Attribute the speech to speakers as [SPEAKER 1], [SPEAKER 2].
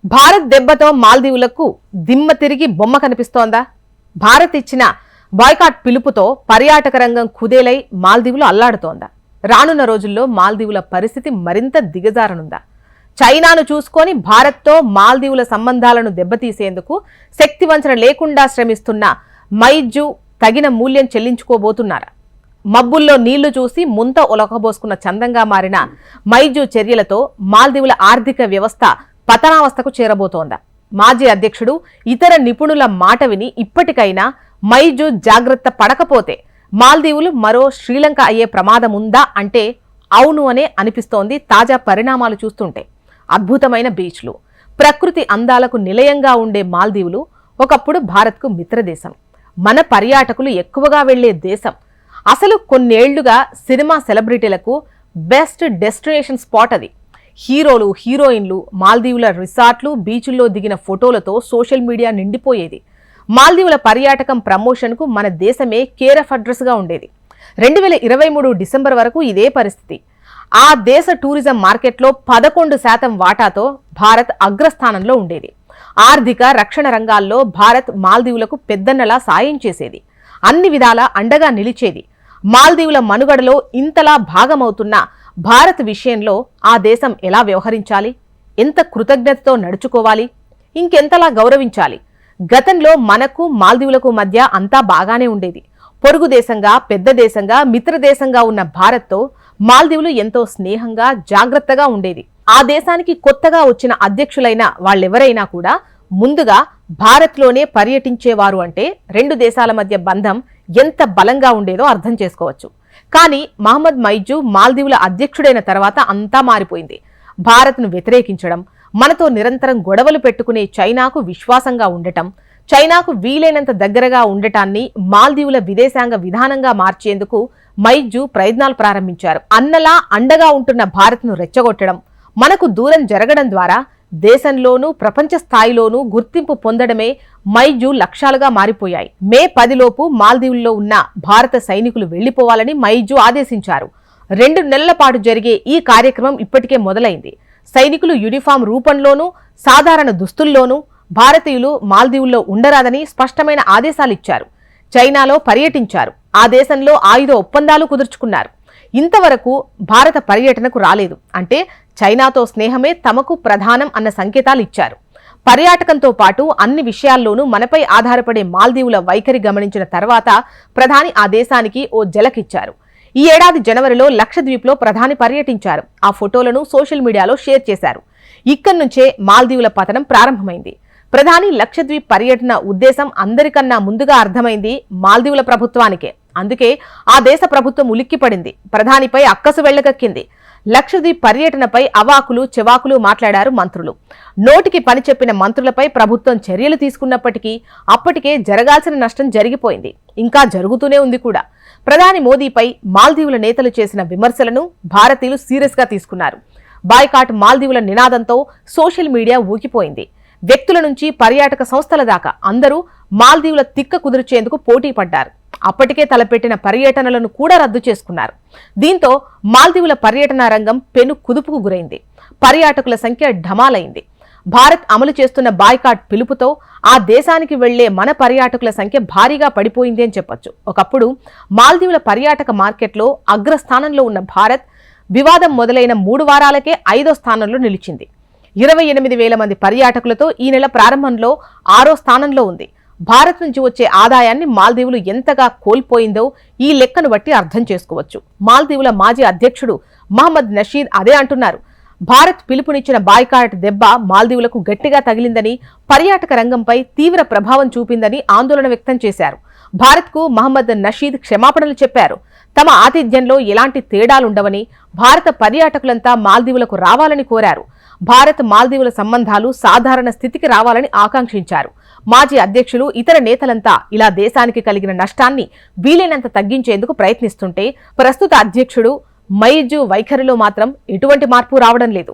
[SPEAKER 1] భారత్ దెబ్బతో మాల్దీవులకు దిమ్మ తిరిగి బొమ్మ కనిపిస్తోందా? భారత్ ఇచ్చిన బాయ్కాట్ పిలుపుతో పర్యాటక రంగం కుదేలై మాల్దీవులు అల్లాడుతోందా? రానున్న రోజుల్లో మాల్దీవుల పరిస్థితి మరింత దిగజారనుందా? చైనాను చూసుకొని భారత్తో మాల్దీవుల సంబంధాలను దెబ్బతీసేందుకు శక్తివంచన లేకుండా శ్రమిస్తున్న మైజు తగిన మూల్యం చెల్లించుకోబోతున్నారా? మబ్బుల్లో నీళ్లు చూసి ముంత ఒలకబోసుకున్న చందంగా మారిన మైజు చర్యలతో మాల్దీవుల ఆర్థిక వ్యవస్థ పతనావస్థకు చేరబోతోందా? మాజీ అధ్యక్షుడు ఇతర నిపుణుల మాట విని ఇప్పటికైనా మైజు జాగ్రత్త పడకపోతే మాల్దీవులు మరో శ్రీలంక అయ్యే ప్రమాదం ఉందా అంటే అవును అనే అనిపిస్తోంది. తాజా పరిణామాలు చూస్తుంటే అద్భుతమైన బీచ్లు, ప్రకృతి అందాలకు నిలయంగా ఉండే మాల్దీవులు ఒకప్పుడు భారత్కు మిత్రదేశం, మన పర్యాటకులు ఎక్కువగా వెళ్లే దేశం. అసలు కొన్నేళ్లుగా సినిమా సెలబ్రిటీలకు బెస్ట్ డెస్టినేషన్ స్పాట్ అది. హీరోలు, హీరోయిన్లు మాల్దీవుల రిసార్ట్లు, బీచ్ల్లో దిగిన ఫోటోలతో సోషల్ మీడియా నిండిపోయేది. మాల్దీవుల పర్యాటకం ప్రమోషన్కు మన దేశమే కేర్ ఆఫ్ అడ్రస్గా ఉండేది. 2023 డిసెంబర్ వరకు ఇదే పరిస్థితి. ఆ దేశ టూరిజం మార్కెట్లో 11% వాటాతో భారత్ అగ్రస్థానంలో ఉండేది. ఆర్థిక, రక్షణ రంగాల్లో భారత్ మాల్దీవులకు పెద్దన్నలా సాయం చేసేది, అన్ని విధాలా అండగా నిలిచేది. మాల్దీవుల మనుగడలో ఇంతలా భాగమవుతున్న భారత్ విషయంలో ఆ దేశం ఎలా వ్యవహరించాలి? ఎంత కృతజ్ఞతతో నడుచుకోవాలి? ఇంకెంతలా గౌరవించాలి? గతంలో మనకు మాల్దీవులకు మధ్య అంతా బాగానే ఉండేది. పొరుగు దేశంగా, పెద్ద దేశంగా, మిత్ర దేశంగా ఉన్న భారత్తో మాల్దీవులు ఎంతో స్నేహంగా, జాగ్రత్తగా ఉండేది. ఆ దేశానికి కొత్తగా వచ్చిన అధ్యక్షులైన వాళ్ళెవరైనా కూడా ముందుగా భారత్లోనే పర్యటించేవారు అంటే రెండు దేశాల మధ్య బంధం ఎంత బలంగా ఉండేదో అర్థం చేసుకోవచ్చు. కానీ మహమ్మద్ మైజు మాల్దీవుల అధ్యక్షుడైన తర్వాత అంతా మారిపోయింది. భారత్ను వ్యతిరేకించడం, మనతో నిరంతరం గొడవలు పెట్టుకునే చైనాకు విశ్వాసంగా ఉండటం, చైనాకు వీలైనంత దగ్గరగా ఉండటాన్ని మాల్దీవుల విదేశాంగ విధానంగా మార్చేందుకు మైజు ప్రయత్నాలు ప్రారంభించారు. అన్నలా అండగా ఉంటున్న భారత్ను రెచ్చగొట్టడం, మనకు దూరం జరగడం ద్వారా దేశంలోనూ ప్రపంచ స్థాయిలోనూ గుర్తింపు పొందడమే మైజు లక్ష్యాలుగా మారిపోయాయి. మే 10 లోపు మాల్దీవుల్లో ఉన్న భారత సైనికులు వెళ్లిపోవాలని మైజు ఆదేశించారు. 2 నెలల పాటు జరిగే ఈ కార్యక్రమం ఇప్పటికే మొదలైంది. సైనికులు యూనిఫామ్ రూపంలోనూ, సాధారణ దుస్తుల్లోనూ భారతీయులు మాల్దీవుల్లో ఉండరాదని స్పష్టమైన ఆదేశాలిచ్చారు. చైనాలో పర్యటించారు. ఆ దేశంలో ఆయుధ ఒప్పందాలు కుదుర్చుకున్నారు. ఇంతవరకు భారత పర్యటనకు రాలేదు అంటే చైనాతో స్నేహమే తమకు ప్రధానం అన్న సంకేతాలు ఇచ్చారు. పర్యాటకంతో పాటు అన్ని విషయాల్లోనూ మనపై ఆధారపడే మాల్దీవుల వైఖరి గమనించిన తర్వాత ప్రధాని ఆ దేశానికి ఓ జలకిచ్చారు. ఈ ఏడాది జనవరిలో లక్షద్వీప్లో ప్రధాని పర్యటించారు. ఆ ఫోటోలను సోషల్ మీడియాలో షేర్ చేశారు. ఇక్కడి నుంచే మాల్దీవుల పతనం ప్రారంభమైంది. ప్రధాని లక్షద్వీప్ పర్యటన ఉద్దేశం అందరికన్నా ముందుగా అర్థమైంది మాల్దీవుల ప్రభుత్వానికే. అందుకే ఆ దేశ ప్రభుత్వం ఉలిక్కిపడింది. ప్రధానిపై అక్కసు వెళ్లగక్కింది. లక్షద్వీప్ పర్యటనపై అవాకులు చెవాకులు మాట్లాడారు మంత్రులు. నోటికి పని చెప్పిన మంత్రులపై ప్రభుత్వం చర్యలు తీసుకున్నప్పటికీ అప్పటికే జరగాల్సిన నష్టం జరిగిపోయింది, ఇంకా జరుగుతూనే ఉంది కూడా. ప్రధాని మోదీపై మాల్దీవుల నేతలు చేసిన విమర్శలను భారతీయులు సీరియస్ గా తీసుకున్నారు. బాయ్కాట్ మాల్దీవుల నినాదంతో సోషల్ మీడియా ఊగిపోయింది. వ్యక్తుల నుంచి పర్యాటక సంస్థల దాకా అందరూ మాల్దీవుల తిక్క కుదిర్చేందుకు పోటీ పడ్డారు. అప్పటికే తలపెట్టిన పర్యటనలను కూడా రద్దు చేసుకున్నారు. దీంతో మాల్దీవుల పర్యటన రంగం పెను కుదుపుకు గురైంది. పర్యాటకుల సంఖ్య ఢమాలైంది. భారత్ అమలు చేస్తున్న బాయ్కాట్ పిలుపుతో ఆ దేశానికి వెళ్లే మన పర్యాటకుల సంఖ్య భారీగా పడిపోయింది అని చెప్పొచ్చు. ఒకప్పుడు మాల్దీవుల పర్యాటక మార్కెట్లో అగ్రస్థానంలో ఉన్న భారత్ వివాదం మొదలైన 3 వారాలకే 5వ స్థానంలో నిలిచింది. 28,000 మంది పర్యాటకులతో ఈ నెల ప్రారంభంలో 6వ స్థానంలో ఉంది. భారత్ నుంచి వచ్చే ఆదాయాన్ని మాల్దీవులు ఎంతగా కోల్పోయిందో ఈ లెక్కను బట్టి అర్థం చేసుకోవచ్చు. మాల్దీవుల మాజీ అధ్యక్షుడు మహమ్మద్ నషీద్ అదే అంటున్నారు. భారత్ పిలుపునిచ్చిన బాయ్కాట్ దెబ్బ మాల్దీవులకు గట్టిగా తగిలిందని, పర్యాటక రంగంపై తీవ్ర ప్రభావం చూపిందని ఆందోళన వ్యక్తం చేశారు. భారత్కు మహమ్మద్ నషీద్ క్షమాపణలు చెప్పారు. తమ ఆతిథ్యంలో ఎలాంటి తేడాలుండవని, భారత పర్యాటకులంతా మాల్దీవులకు రావాలని కోరారు. భారత్ మాల్దీవుల సంబంధాలు సాధారణ స్థితికి రావాలని ఆకాంక్షించారు. మాజీ అధ్యక్షులు, ఇతర నేతలంతా ఇలా దేశానికి కలిగిన నష్టాన్ని వీలైనంత తగ్గించేందుకు ప్రయత్నిస్తుంటే ప్రస్తుత అధ్యక్షుడు మైజు వైఖరిలో మాత్రం ఎటువంటి మార్పు రావడం లేదు.